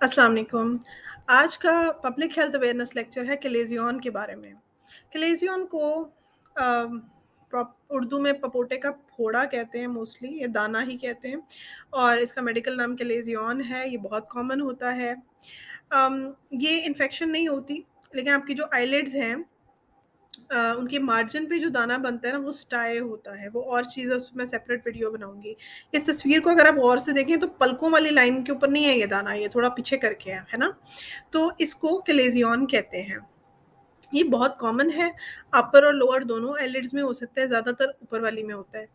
अस्सलाम वालेकुम। आज का पब्लिक हेल्थ अवेयरनेस लेक्चर है कलेज़ियन के बारे में। कलेज़ियन को उर्दू में पपोटे का फोड़ा कहते हैं मोस्टली, ये दाना ही कहते हैं और इसका मेडिकल नाम कलेज़ियन है, ये बहुत कॉमन होता है। ये इन्फेक्शन नहीं होती, लेकिन आपकी जो आईलिड्स हैं उनके मार्जिन पे जो दाना बनता है ना वो स्टाई होता है, वो और चीज़ है उसपे मैं सेपरेट वीडियो बनाऊँगी। इस तस्वीर को अगर आप गौर से देखें तो पलकों वाली लाइन के ऊपर नहीं है ये दाना, ये थोड़ा पीछे करके है ना? तो इसको कलेज़ियन कहते हैं। ये बहुत कॉमन है, अपर और लोअर दोनों आईलिड्स में हो सकता है, ज़्यादातर ऊपर वाली में होता है।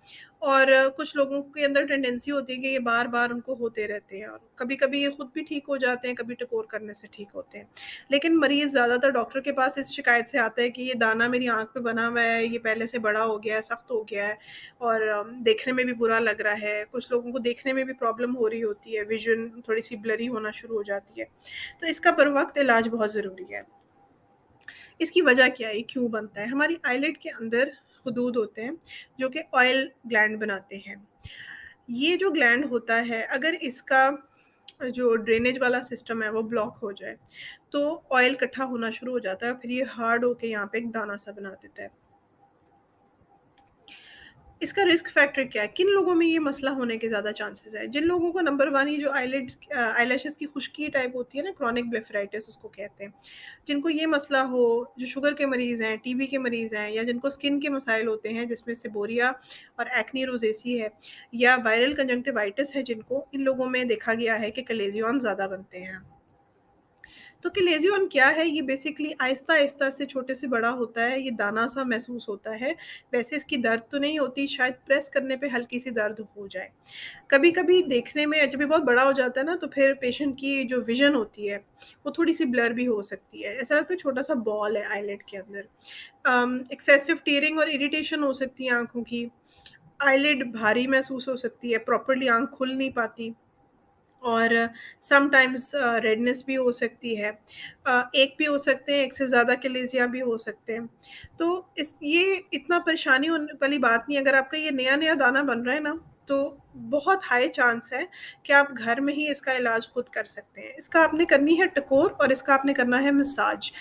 और कुछ लोगों के अंदर टेंडेंसी होती है कि ये बार-बार उनको होते रहते हैं और कभी-कभी ये खुद भी ठीक हो जाते हैं, कभी टकोर करने से ठीक होते हैं। लेकिन मरीज़ ज़्यादातर डॉक्टर के पास इस शिकायत से आता है कि ये दाना मेरी आँख पे बना हुआ है, ये पहले से बड़ा हो गया है, सख्त हो गया है और देखने में भी बुरा लग रहा है। कुछ लोगों को देखने में भी प्रॉब्लम हो रही होती है, विज़न थोड़ी-सी ब्लरी होना शुरू हो जाती है। तो इसका बर वक़्त इलाज बहुत ज़रूरी है। इसकी वजह क्या है? ये क्यों बनता है? हमारी आईलिड के अंदर हदूद होते हैं जो कि ऑयल ग्लैंड बनाते हैं। ये जो ग्लैंड होता है अगर इसका जो ड्रेनेज वाला सिस्टम है वो ब्लॉक हो जाए तो ऑयल इकट्ठा होना शुरू हो जाता है, फिर ये हार्ड होके यहाँ पे एक दाना सा बना देता है। इसका रिस्क फैक्टर क्या है? किन लोगों में ये मसला होने के ज़्यादा चांसेस है? जिन लोगों को नंबर 1 ये जो आईलैशेज़ की खुश्की टाइप होती है ना, क्रोनिक ब्लेफराइटिस उसको कहते हैं। जिनको ये मसला हो, जो शुगर के मरीज़ हैं, टीबी के मरीज़ हैं या जिनको स्किन के मसाइल होते हैं जिसमें सेबोरिया और एक्ने रोज़ेसी है या वायरल कंजंक्टिवाइटिस है जिनको, इन लोगों में देखा गया है कि कलेज़ियन ज़्यादा बनते हैं। तो कलेज़ियन क्या है? ये बेसिकली आहिस्ता-आहिस्ता से छोटे से बड़ा होता है, ये दाना-सा महसूस होता है। वैसे इसकी दर्द तो नहीं होती, शायद प्रेस करने पे हल्की-सी दर्द हो जाए। कभी-कभी देखने में जब ये बहुत बड़ा हो जाता है ना, तो फिर पेशेंट की जो विज़न होती है, वो थोड़ी-सी ब्लर भी हो सकती है। ऐसा लगता है छोटा-सा बॉल है आईलिड के अंदर। एक्सेसिव टीयरिंग और इरिटेशन हो सकती है आँखों की। आईलिड भारी महसूस हो सकती है, प्रॉपर्ली आँख खुल नहीं पाती। और समटाइम्स रेडनेस भी हो सकती है। एक भी हो सकते हैं, एक से ज़्यादा कलेज़िया भी हो सकते हैं। तो इस ये इतना परेशानी होने वाली बात नहीं है, अगर आपका ये नया-नया दाना बन रहा है ना, तो बहुत हाई चांस है कि आप घर में ही इसका इलाज खुद कर सकते हैं। इसका आपने करनी है टकोर और इसका आपने करना है मसाज।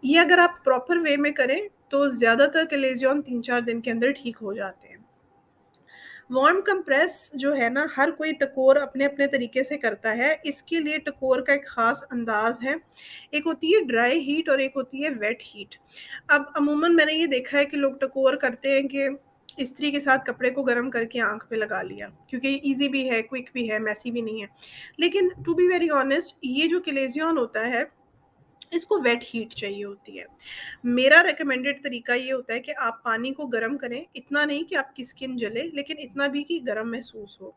ये अगर आप प्रॉपर वे में करें, तो ज़्यादातर कलेज़ियन 3-4 दिन के अंदर ठीक हो जाते हैं। वार्म कंप्रेस जो है ना हर कोई टकोर अपने-अपने तरीके से करता है। इसके लिए टकोर का एक ख़ास अंदाज़ है। एक होती है ड्राई हीट और एक होती है वेट हीट। अब अमूमन मैंने ये देखा है कि लोग टकोर करते हैं कि इस्त्री के साथ कपड़े को गरम करके आँख पे लगा लिया, क्योंकि ये ईज़ी भी है, क्विक भी है, मेसी भी नहीं है। लेकिन टू बी वेरी ऑनेस्ट ये जो कलेज़ियन होता है, इसको वेट हीट चाहिए होती है। मेरा रिकमेंडेड तरीका ये होता है कि आप पानी को गर्म करें, इतना नहीं कि आपकी स्किन जले, लेकिन इतना भी कि गर्म महसूस हो।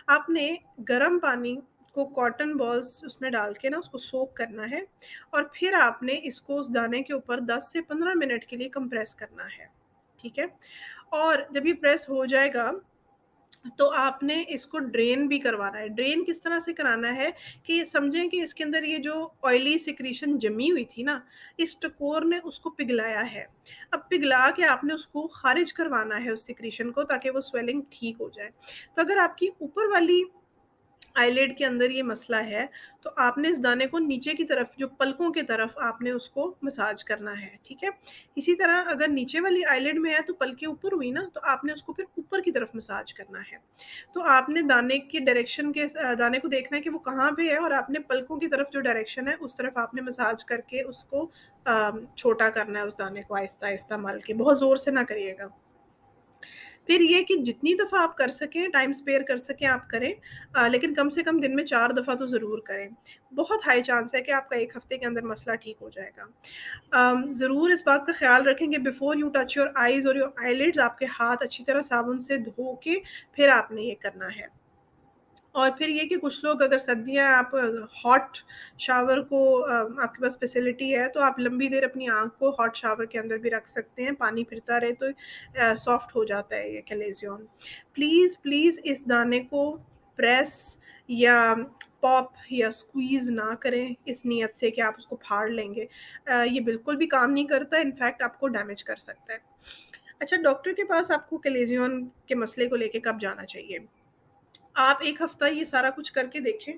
आपने गर्म पानी को कॉटन बॉल्स उसमें डाल के ना उसको सोक करना है और फिर आपने इसको उस दाने के ऊपर 10 से 15 मिनट के लिए कंप्रेस करना है, ठीक है? और जब ये प्रेस हो जाएगा तो आपने इसको ड्रेन भी करवाना है। ड्रेन किस तरह से कराना है कि समझें कि इसके अंदर ये जो ऑयली सिक्रीशन जमी हुई थी ना, इस टकोर ने उसको पिघलाया है। अब पिघला के आपने उसको ख़ारिज करवाना है उस सिक्रीशन को ताकि वो स्वेलिंग ठीक हो जाए। तो अगर आपकी ऊपर वाली आईलिड के अंदर ये मसला है, तो आपने इस दाने को नीचे की तरफ जो पलकों की तरफ आपने उसको मसाज करना है, ठीक है? इसी तरह अगर नीचे वाली आईलिड में है तो पलकें ऊपर हुई ना, तो आपने उसको फिर ऊपर की तरफ मसाज करना है। तो आपने दाने की डायरेक्शन के दाने को देखना है कि वो कहाँ पे है और आपने पलकों की तरफ जो डायरेक्शन है, उस तरफ आपने मसाज करके उसको छोटा करना है उस दाने को आहिस्ता-आहिस्ता मल के, बहुत ज़ोर से ना करिएगा। फिर ये कि जितनी दफ़ा आप कर सकें, टाइम स्पेयर कर सकें आप करें, लेकिन कम से कम दिन में 4 दफ़ा तो ज़रूर करें। बहुत हाई चांस है कि आपका 1 हफ़्ते के अंदर मसला ठीक हो जाएगा। ज़रूर इस बात का ख़्याल रखें कि before you touch your eyes और योर आईलिड्स आपके हाथ अच्छी तरह साबुन से धो के फिर आपने ये करना है। और फिर ये कि कुछ लोग अगर सर्दियाँ आप हॉट शावर को आपके पास फैसिलिटी है तो आप लंबी देर अपनी आँख को हॉट शावर के अंदर भी रख सकते हैं, पानी फिरता रहे तो सॉफ्ट हो जाता है ये कलेज़ियन। प्लीज़ इस दाने को प्रेस या पॉप या स्क्वीज़ ना करें इस नियत से कि आप उसको फाड़ लेंगे। ये बिल्कुल भी काम नहीं करता, इनफैक्ट आपको डैमेज कर सकता है। अच्छा, डॉक्टर के पास आपको कलेज़ियन के मसले को लेके कब जाना चाहिए? आप 1 हफ्ता ये सारा कुछ करके देखें,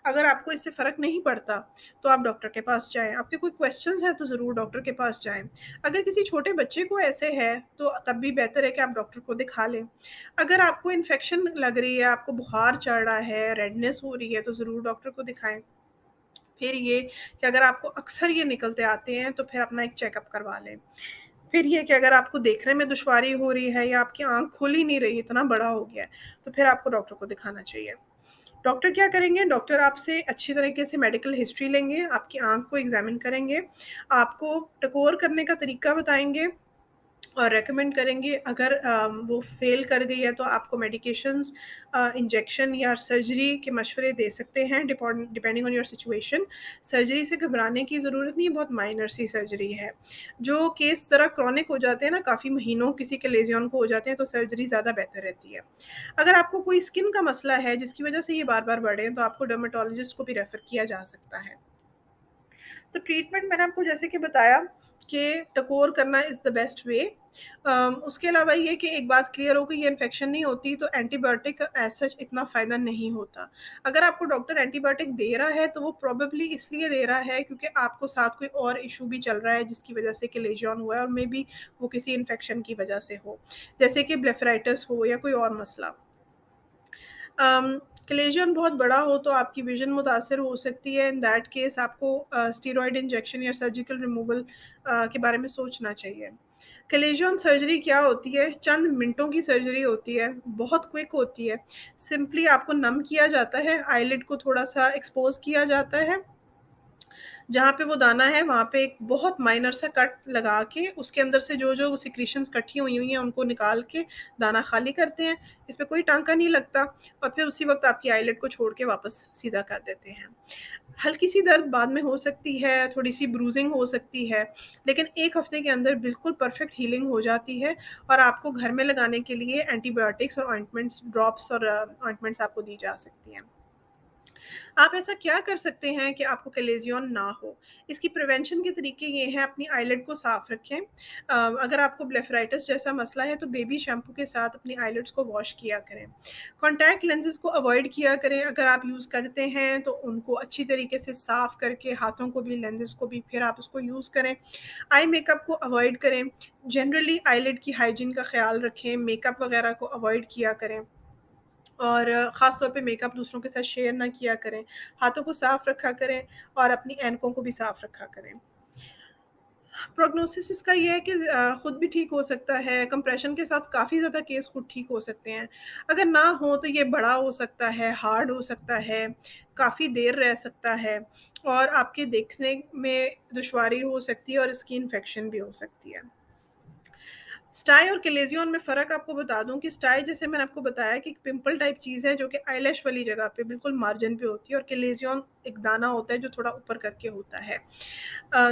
अगर आपको इससे फ़र्क नहीं पड़ता, तो आप डॉक्टर के पास जाएँ, आपके कोई क्वेश्चन्स हैं तो ज़रूर डॉक्टर के पास जाएँ। अगर किसी छोटे बच्चे को ऐसे है, तो तब भी बेहतर है कि आप डॉक्टर को दिखा लें। अगर आपको इन्फेक्शन लग रही है, आपको बुखार चढ़ रहा है, रेडनेस हो रही है, तो ज़रूर डॉक्टर को दिखाएँ। फिर ये कि अगर आपको अक्सर ये निकलते आते हैं, तो फिर अपना एक चेकअप करवा लें। फिर ये कि अगर आपको देखने में दुश्वारी हो रही है या आपकी आँख खुल ही नहीं रही, इतना बड़ा हो गया है, तो फिर आपको डॉक्टर को दिखाना चाहिए। डॉक्टर क्या करेंगे? डॉक्टर आपसे अच्छी तरीके से मेडिकल हिस्ट्री लेंगे, आपकी आँख को एग्ज़ामिन करेंगे, आपको टकोर करने का तरीका बताएँगे और रेकमेंड करेंगे। अगर वो फ़ेल कर गई है तो आपको मेडिकेशंस, इंजेक्शन या सर्जरी के मशवरे दे सकते हैं depending on your situation. Surgery से घबराने की ज़रूरत नहीं है, बहुत माइनर सी सर्जरी है। जो केस ज़रा क्रॉनिक हो जाते हैं ना, काफ़ी महीनों किसी के लेज़ियन को हो जाते हैं, तो सर्जरी ज़्यादा बेहतर रहती है। अगर आपको कोई स्किन का मसला है जिसकी वजह से ये बार-बार बढ़े, तो आपको डर्मेटोलॉजिस्ट को भी रेफ़र किया जा सकता है। तो ट्रीटमेंट मैंने आपको जैसे कि बताया कि टकोर करना इज़ द बेस्ट वे। उसके अलावा ये कि एक बात क्लियर हो गई, ये इन्फेक्शन नहीं होती तो एंटीबायोटिक एज़ सच इतना फ़ायदा नहीं होता। अगर आपको डॉक्टर एंटीबायोटिक दे रहा है तो वो प्रोबेबली इसलिए दे रहा है क्योंकि आपको साथ कोई और इश्यू भी चल रहा है जिसकी वजह से कि लेजन हुआ है और मेबी वो किसी इन्फेक्शन की वजह से हो, जैसे कि ब्लेफराइटिस हो या कोई और मसला। कलेज़न बहुत बड़ा हो तो आपकी विज़न मुतासिर हो सकती है। इन दैट केस आपको स्टेरॉइड इंजेक्शन या सर्जिकल रिमूवल के बारे में सोचना चाहिए। कलेज़न सर्जरी क्या होती है? चंद मिनटों की सर्जरी होती है, बहुत क्विक होती है। सिंपली आपको नम किया जाता है, आईलिड को थोड़ा-सा एक्सपोज़ किया जाता है, जहाँ पे वो दाना है वहाँ पे एक बहुत माइनर सा कट लगा के उसके अंदर से जो-जो सिक्रीशंस इकट्ठी हुई हुई हैं उनको निकाल के दाना खाली करते हैं। इसमें कोई टाँका नहीं लगता और फिर उसी वक़्त आपकी आईलिड को छोड़ के वापस सीधा कर देते हैं। हल्की-सी दर्द बाद में हो सकती है, थोड़ी-सी ब्रूज़िंग हो सकती है, लेकिन 1 हफ़्ते के अंदर बिल्कुल परफ़ेक्ट हीलिंग हो जाती है और आपको घर में लगाने के लिए एंटीबायोटिक्स और ऑइंटमेंट्स, ड्रॉप्स और ऑइंटमेंट्स आपको दी जा सकती हैं। आप ऐसा क्या कर सकते हैं कि आपको कलेज़ियन ना हो? इसकी प्रिवेंशन के तरीके ये हैं, अपनी आईलिड को साफ़ रखें। अगर आपको ब्लेफ़राइटिस जैसा मसला है तो बेबी शैम्पू के साथ अपनी आईलिड्स को वॉश किया करें। कॉन्टैक्ट लेंसेज़ को अवॉइड किया करें, अगर आप यूज़ करते हैं तो उनको अच्छी तरीके से साफ़ करके हाथों को भी, लेंसेज़ को भी, फिर आप उसको यूज़ करें। आई मेकअप को अवॉइड करें। जनरली आईलिड की हाइजीन का ख़्याल रखें, मेकअप वग़ैरह को अवॉइड किया करें। और ख़ास तौर पे मेकअप दूसरों के साथ शेयर ना किया करें, हाथों को साफ़ रखा करें और अपनी ऐनकों को भी साफ़ रखा करें। प्रोग्नोसिस इसका ये है कि खुद भी ठीक हो सकता है, कंप्रेशन के साथ काफ़ी ज़्यादा केस खुद ठीक हो सकते हैं। अगर ना हो तो ये बड़ा हो सकता है, हार्ड हो सकता है, काफ़ी देर रह सकता है और आपके देखने में दुश्वारी हो सकती है और स्किन इन्फेक्शन भी हो सकती है। स्टाई और कलेज़ियन में फ़र्क आपको बता दूँ कि स्टाई, जैसे मैंने आपको बताया, कि एक पिंपल टाइप चीज़ है जो कि आईलैश वाली जगह पे बिल्कुल मार्जिन पे होती है और कलेज़ियन एक दाना होता है जो थोड़ा ऊपर करके होता है।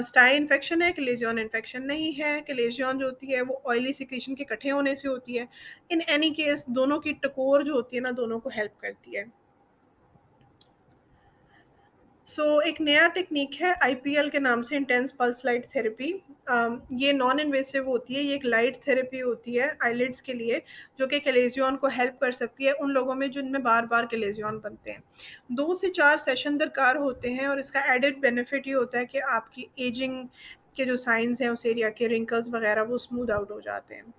स्टाई इन्फेक्शन है, कलेज़ियन इन्फेक्शन नहीं है। कलेज़ियन जो होती है वो ऑयली सिक्रीशन के इकट्ठे होने से होती है। इन एनी केस दोनों की टकोर जो होती है ना, दोनों को हेल्प करती है। एक नया टेक्निक है आईपीएल के नाम से, इंटेंस पल्स लाइट थेरेपी। ये नॉन इन्वेसिव होती है, ये एक लाइट थेरेपी होती है आईलिड्स के लिए, जो कि कलेज़ियन को हेल्प कर सकती है उन लोगों में जिनमें बार-बार कलेज़ियन बनते हैं। 2 से 4 सेशन दरकार होते हैं और इसका एडेड बेनिफिट ये होता है कि आपकी एजिंग के जो साइन्स हैं उस एरिया के, रिंकल्स वगैरह, वो स्मूथ आउट हो जाते हैं।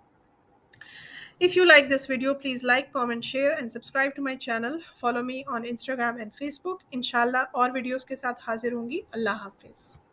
If you like this video, please like, comment, share and subscribe to my channel. Follow me on Instagram and Facebook. इंशाल्लाह और वीडियोस के साथ हाजिर होंगी। अल्लाह हाफ़िज़।